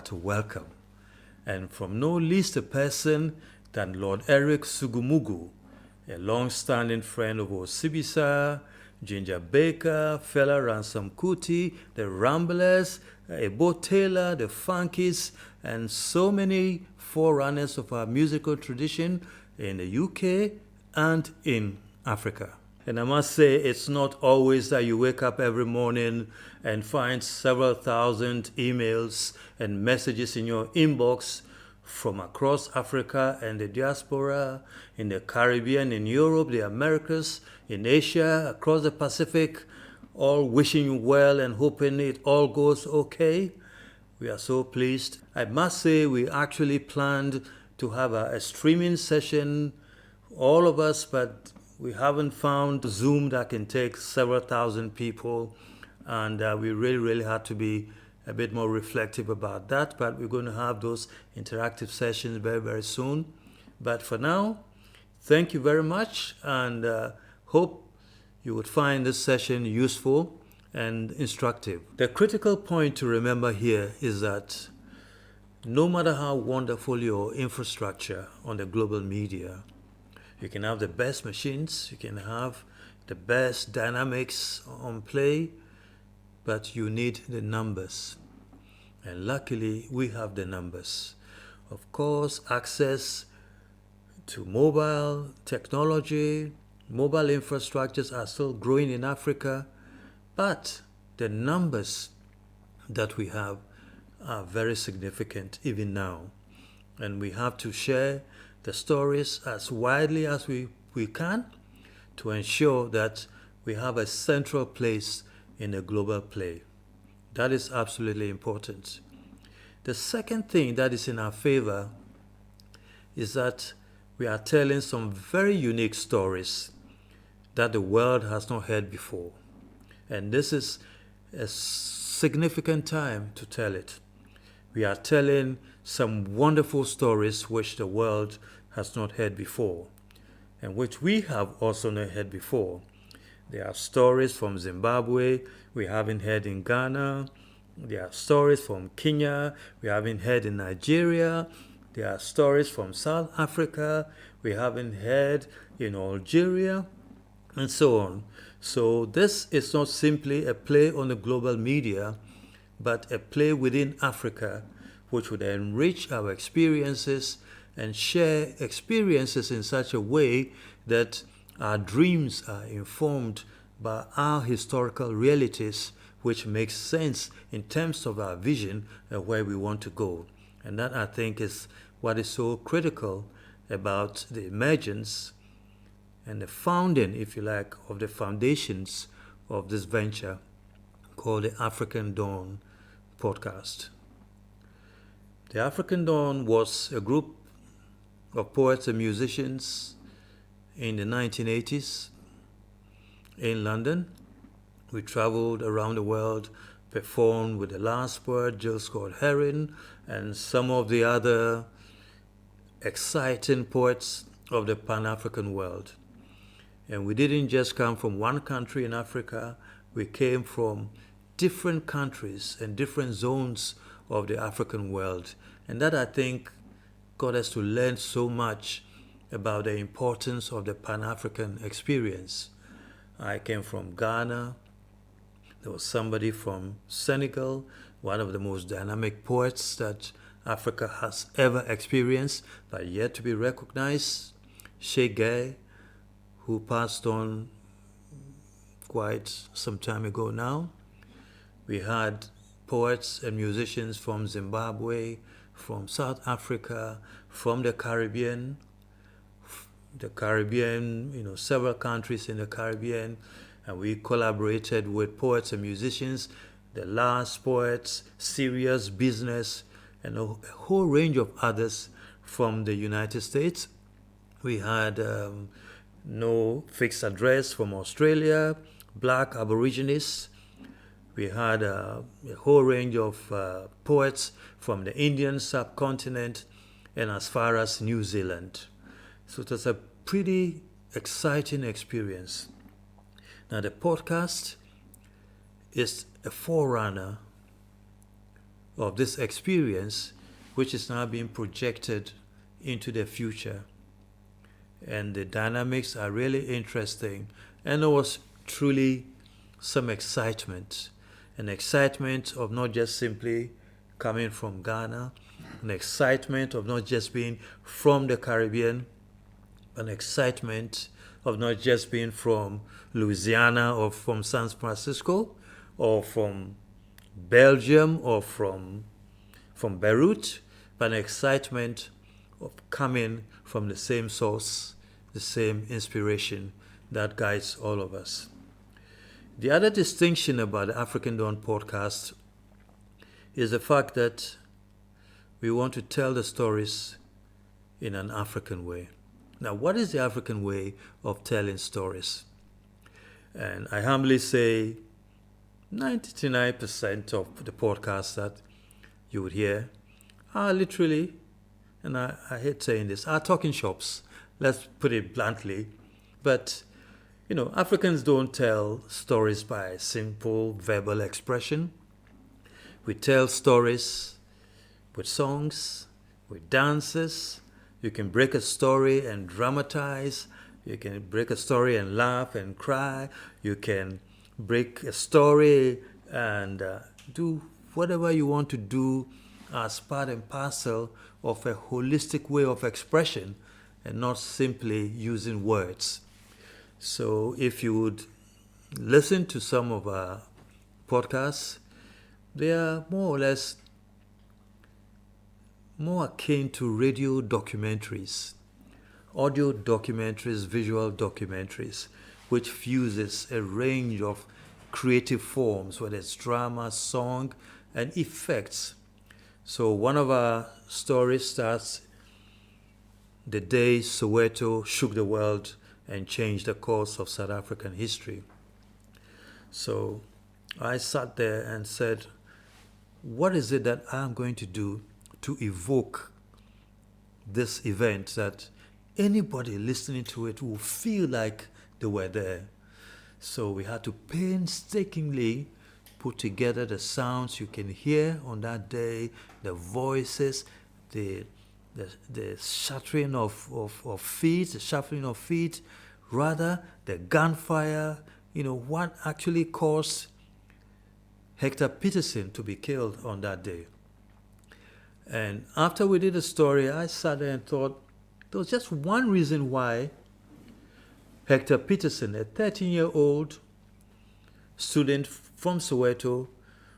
to welcome. And from no least a person than Lord Eric Sugumugu, a long-standing friend of Osibisa, Ginger Baker, Fela Ransom Kuti, the Ramblers, Ebo Taylor, the Funkies, and so many forerunners of our musical tradition in the UK and in Africa. And I must say, it's not always that you wake up every morning and find several thousand emails and messages in your inbox from across Africa and the diaspora, in the Caribbean, in Europe, the Americas, in Asia, across the Pacific, all wishing you well and hoping it all goes okay. We are so pleased. I must say, we actually planned to have a streaming session, all of us, but we haven't found Zoom that can take several thousand people, and we really had to be a bit more reflective about that, but we're going to have those interactive sessions very soon. But for now, thank you very much, and hope you would find this session useful and instructive. The critical point to remember here is that no matter how wonderful your infrastructure on the global media, you can have the best machines, you can have the best dynamics on play, but you need the numbers. And luckily, we have the numbers. Of course, access to mobile technology, mobile infrastructures are still growing in Africa, but the numbers that we have are very significant even now. And we have to share the stories as widely as we can to ensure that we have a central place in the global play. That is absolutely important. The second thing that is in our favor is that we are telling some very unique stories that the world has not heard before. And this is a significant time to tell it. We are telling some wonderful stories which the world has not heard before, and which we have also not heard before. There are stories from Zimbabwe we haven't heard in Ghana. There are stories from Kenya we haven't heard in Nigeria. There are stories from South Africa we haven't heard in Algeria, and so on. So this is not simply a play on the global media, but a play within Africa, which would enrich our experiences and share experiences in such a way that our dreams are informed by our historical realities, which makes sense in terms of our vision and where we want to go. And that, I think, is what is so critical about the emergence and the founding, if you like, of the foundations of this venture called the African Dawn podcast. The African Dawn was a group of poets and musicians in the 1980s in London. We traveled around the world, performed with the Last Poet, Jill Scott Heron, and some of the other exciting poets of the Pan-African world. And we didn't just come from one country in Africa, we came from different countries and different zones of the African world. And that, I think, got us to learn so much about the importance of the Pan-African experience. I came from Ghana. There was somebody from Senegal, one of the most dynamic poets that Africa has ever experienced, but yet to be recognized, Sheikh Gay, who passed on quite some time ago now. We had poets and musicians from Zimbabwe, from South Africa, from the Caribbean, several countries in the Caribbean, and we collaborated with poets and musicians, the Last Poets, Serious Business, and a whole range of others from the United States. We had No Fixed Address from Australia, Black Aborigines. We had a whole range of poets from the Indian subcontinent and as far as New Zealand. So it was a pretty exciting experience. Now the podcast is a forerunner of this experience, which is now being projected into the future. And the dynamics are really interesting. And there was truly some excitement, an excitement of not just simply coming from Ghana, an excitement of not just being from the Caribbean, an excitement of not just being from Louisiana or from San Francisco or from Belgium or from Beirut, but an excitement of coming from the same source, the same inspiration that guides all of us. The other distinction about the African Dawn podcast is the fact that we want to tell the stories in an African way. Now, what is the African way of telling stories? And I humbly say 99% of the podcasts that you would hear are literally, and I hate saying this, are talking shops. Let's put it bluntly. But, Africans don't tell stories by simple verbal expression. We tell stories with songs, with dances. You can break a story and dramatize. You can break a story and laugh and cry. You can break a story and do whatever you want to do as part and parcel of a holistic way of expression and not simply using words. So if you would listen to some of our podcasts, they are more or less more akin to radio documentaries, audio documentaries, visual documentaries, which fuses a range of creative forms, whether it's drama, song, and effects. So one of our stories starts the day Soweto shook the world and changed the course of South African history. So I sat there and said, what is it that I'm going to do to evoke this event that anybody listening to it will feel like they were there? So we had to painstakingly put together the sounds you can hear on that day, the voices, the shattering of feet, the shuffling of feet, rather the gunfire, what actually caused Hector Peterson to be killed on that day. And after we did the story, I sat there and thought, there was just one reason why Hector Peterson, a 13-year-old student from Soweto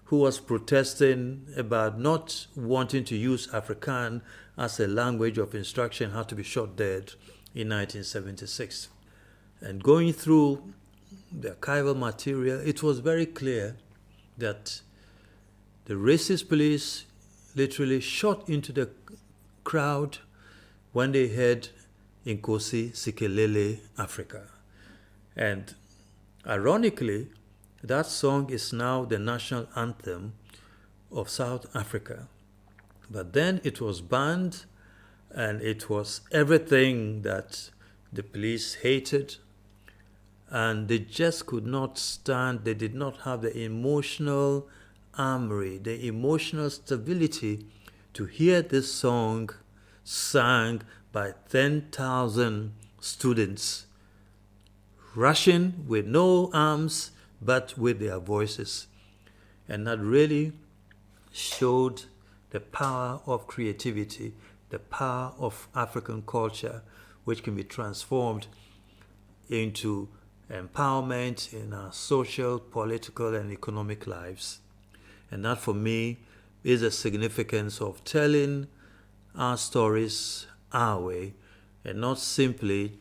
who was protesting about not wanting to use Afrikaans as a language of instruction, had to be shot dead in 1976. And going through the archival material, it was very clear that the racist police literally shot into the crowd when they heard Nkosi Sikelele, Africa. And ironically, that song is now the national anthem of South Africa. But then it was banned, and it was everything that the police hated, and they just could not stand. They did not have the emotional armory, the emotional stability to hear this song sung by 10,000 students, rushing with no arms but with their voices. And that really showed the power of creativity, the power of African culture, which can be transformed into empowerment in our social, political, and economic lives. And that, for me, is the significance of telling our stories our way and not simply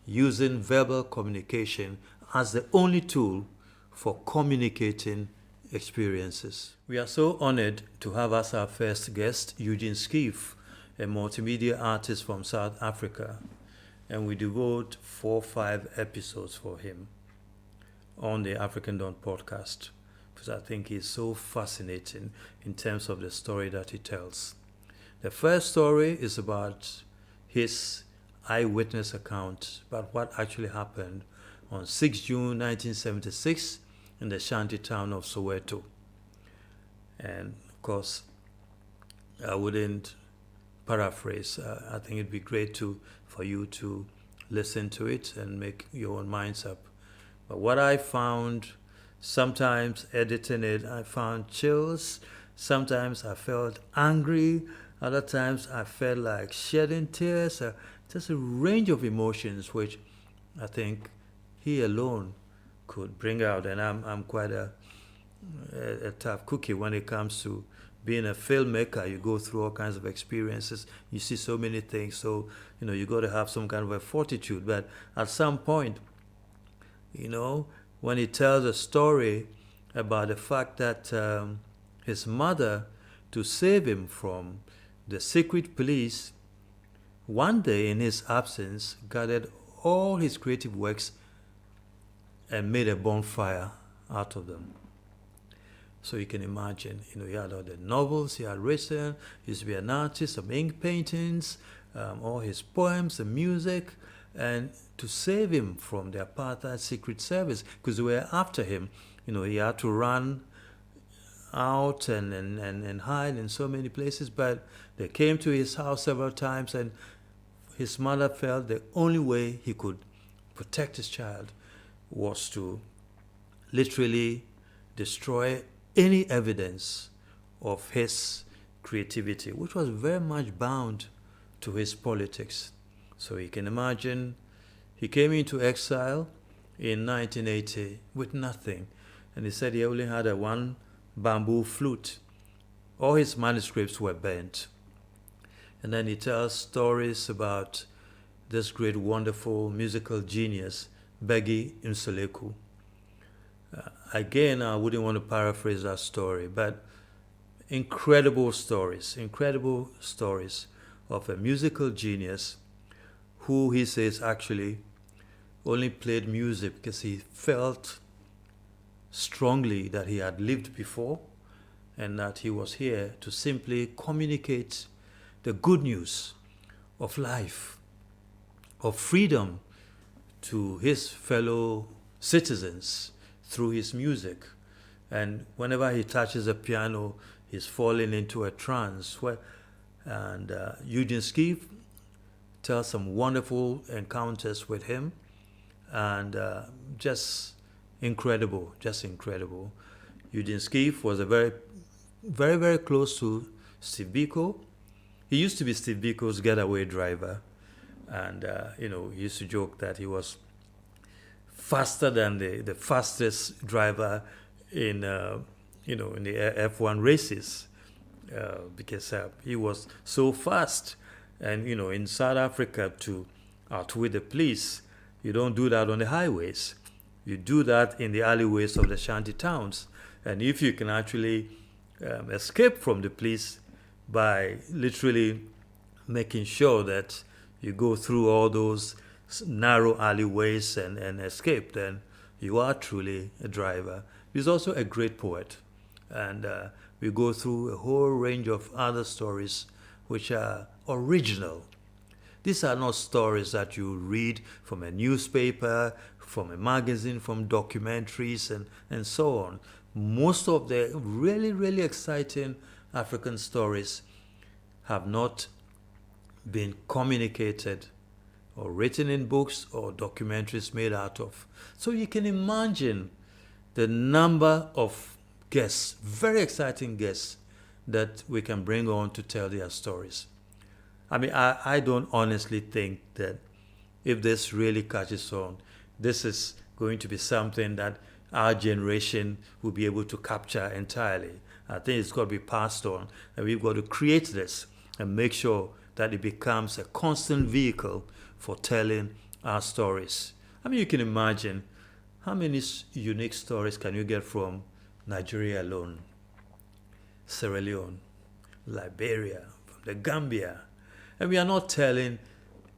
using verbal communication as the only tool for communicating experiences. We are so honored to have as our first guest Eugene Skeef, a multimedia artist from South Africa, and we devote 4 or 5 episodes for him on the African Dawn podcast, because I think he's so fascinating in terms of the story that he tells. The first story is about his eyewitness account about what actually happened on 6 June 1976 in the shanty town of Soweto. And of course, I wouldn't paraphrase. I think it'd be great for you to listen to it and make your own minds up. But what I found, sometimes editing it, I found chills. Sometimes I felt angry. Other times I felt like shedding tears. Just a range of emotions which I think he alone could bring out. And I'm quite a tough cookie when it comes to being a filmmaker. You go through all kinds of experiences. You see so many things. So, you got to have some kind of a fortitude. But at some point, when he tells a story about the fact that his mother, to save him from the secret police, one day in his absence, gathered all his creative works and made a bonfire out of them. So you can imagine, he had all the novels he had written, he used to be an artist, some ink paintings, all his poems, the music, and to save him from the apartheid secret service, because they were after him. He had to run out and hide in so many places, but they came to his house several times, and his mother felt the only way he could protect his child was to literally destroy any evidence of his creativity, which was very much bound to his politics. So you can imagine, he came into exile in 1980 with nothing, and he said he only had one bamboo flute. All his manuscripts were burnt. And then he tells stories about this great, wonderful musical genius, Begi Mseleku. Again, I wouldn't want to paraphrase that story, but incredible stories of a musical genius who he says actually only played music because he felt strongly that he had lived before and that he was here to simply communicate the good news of life, of freedom to his fellow citizens through his music. And whenever he touches a piano, he's falling into a trance. And Eugene Skeef tells some wonderful encounters with him, and just incredible. Eugene Skeef was a very, very, very close to Steve Biko. He used to be Steve Biko's getaway driver, and he used to joke that he was faster than the fastest driver in in the F1 races, because he was so fast. And in South Africa, to outwit the police, you don't do that on the highways. You do that in the alleyways of the shanty towns. And if you can actually escape from the police by literally making sure that you go through all those narrow alleyways and escape, then you are truly a driver. He's also a great poet. And we go through a whole range of other stories which are original. These are not stories that you read from a newspaper, from a magazine, from documentaries, and so on. Most of the really, really exciting African stories have not been communicated or written in books or documentaries made out of. So you can imagine the number of guests, very exciting guests, that we can bring on to tell their stories. I mean, I don't honestly think that if this really catches on, this is going to be something that our generation will be able to capture entirely. I think it's got to be passed on, and we've got to create this and make sure that it becomes a constant vehicle for telling our stories. I mean, you can imagine how many unique stories can you get from Nigeria alone, Sierra Leone, Liberia, from the Gambia. And we are not telling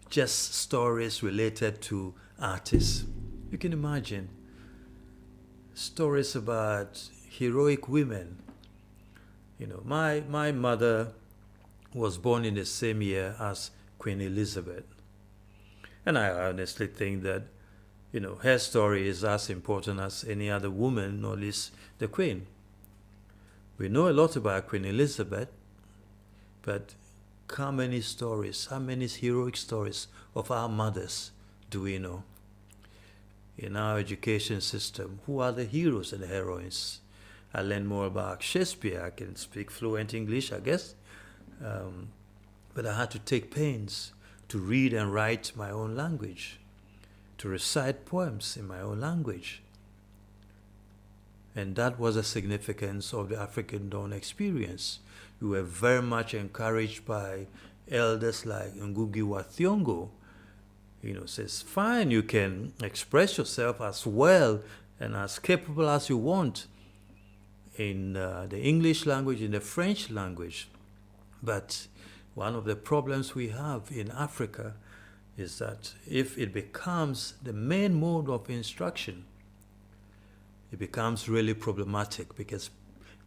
just stories related to artists. You can imagine stories about heroic women. My mother was born in the same year as Queen Elizabeth. And I honestly think that, her story is as important as any other woman, not least the Queen. We know a lot about Queen Elizabeth. But how many stories, how many heroic stories of our mothers do we know? In our education system, who are the heroes and the heroines? I learned more about Shakespeare. I can speak fluent English, I guess. But I had to take pains to read and write my own language, to recite poems in my own language. And that was the significance of the African Dawn experience. We were very much encouraged by elders like Ngugi wa Thiong'o. Says, fine, you can express yourself as well and as capable as you want in the English language, in the French language. But one of the problems we have in Africa is that if it becomes the main mode of instruction, it becomes really problematic, because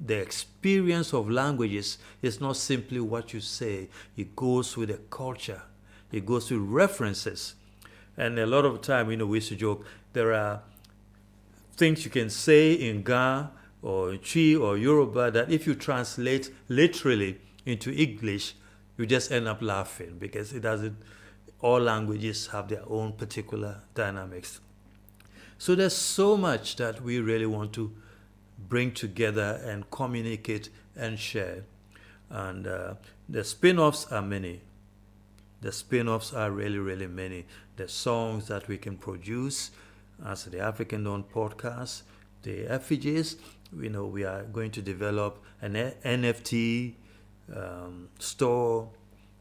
the experience of languages is not simply what you say. It goes with the culture. It goes with references. And a lot of the time, we used to joke, there are things you can say in Ga or Chi or Yoruba that if you translate literally into English, you just end up laughing, because it doesn't, all languages have their own particular dynamics. So there's so much that we really want to bring together and communicate and share. And the spin-offs are many. The spin-offs are really, really many. The songs that we can produce as the African Dawn podcast, the effigies, we are going to develop an NFT store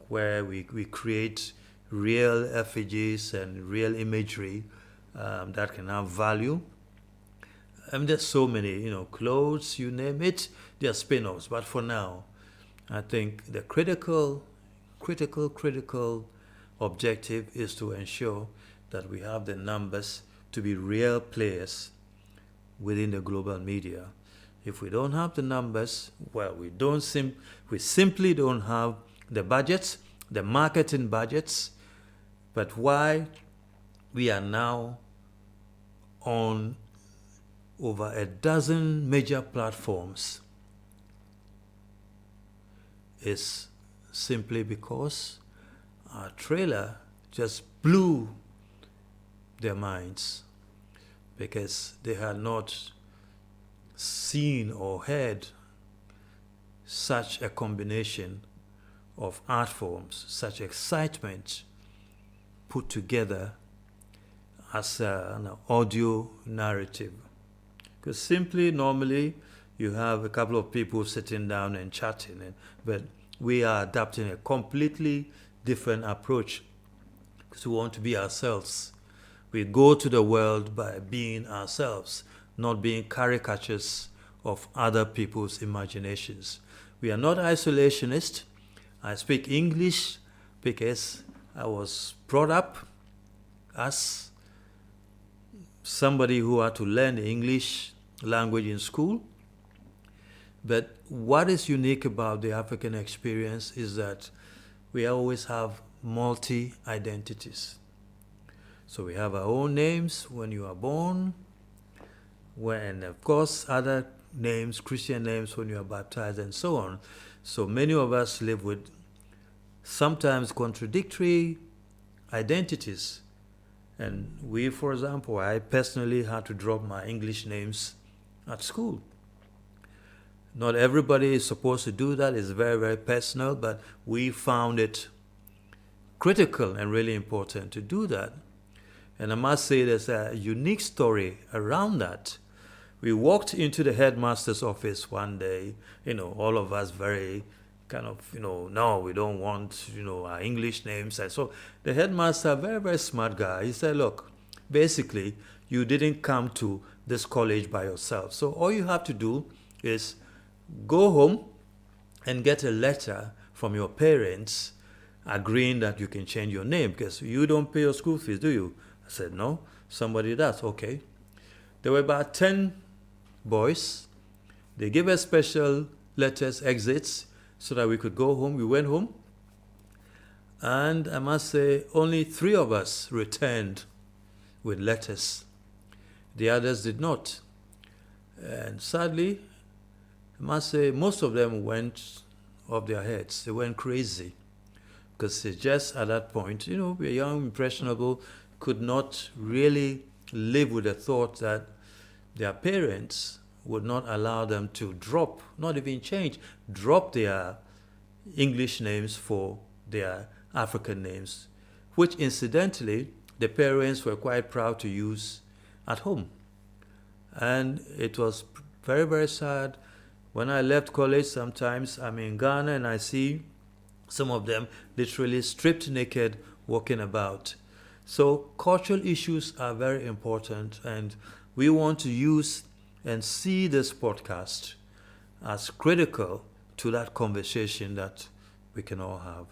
where we create real effigies and real imagery that can have value. There's so many, clothes, you name it, they're spin-offs. But for now, I think the critical objective is to ensure that we have the numbers to be real players within the global media. If we don't have the numbers, well, we simply don't have the budgets, the marketing budgets. But why we are now on over a dozen major platforms is simply because our trailer just blew their minds, because they had not seen or heard such a combination of art forms, such excitement put together as an audio narrative. Because simply, normally, you have a couple of people sitting down and chatting, but we are adapting a completely different approach, because we want to be ourselves. We go to the world by being ourselves, not being caricatures of other people's imaginations. We are not isolationists. I speak English because I was brought up as somebody who had to learn the English language in school. But what is unique about the African experience is that we always have multi-identities. So we have our own names when you are born, and of course other names, Christian names when you are baptized, and so on. So many of us live with sometimes contradictory identities. And we, for example, I personally had to drop my English names at school. Not everybody is supposed to do that. It's very, very personal, but we found it critical and really important to do that. And I must say there's a unique story around that. We walked into the headmaster's office one day, all of us very kind of, no, we don't want, our English names. And so the headmaster, a very, very smart guy, he said, look, basically, you didn't come to this college by yourself. So all you have to do is go home and get a letter from your parents agreeing that you can change your name, because you don't pay your school fees, do you? I said, no, somebody does. Okay. There were about 10 boys. They gave us special letters, exits, so that we could go home. We went home. And I must say, only 3 of us returned with letters. The others did not. And sadly, I must say, most of them went of their heads. They went crazy because they just at that point, we're young, impressionable, could not really live with the thought that their parents would not allow them to drop, not even change, drop their English names for their African names, which incidentally the parents were quite proud to use at home. And it was very, very sad. When I left college, sometimes I'm in Ghana and I see some of them literally stripped naked walking about. So cultural issues are very important, and we want to use and see this podcast as critical to that conversation that we can all have.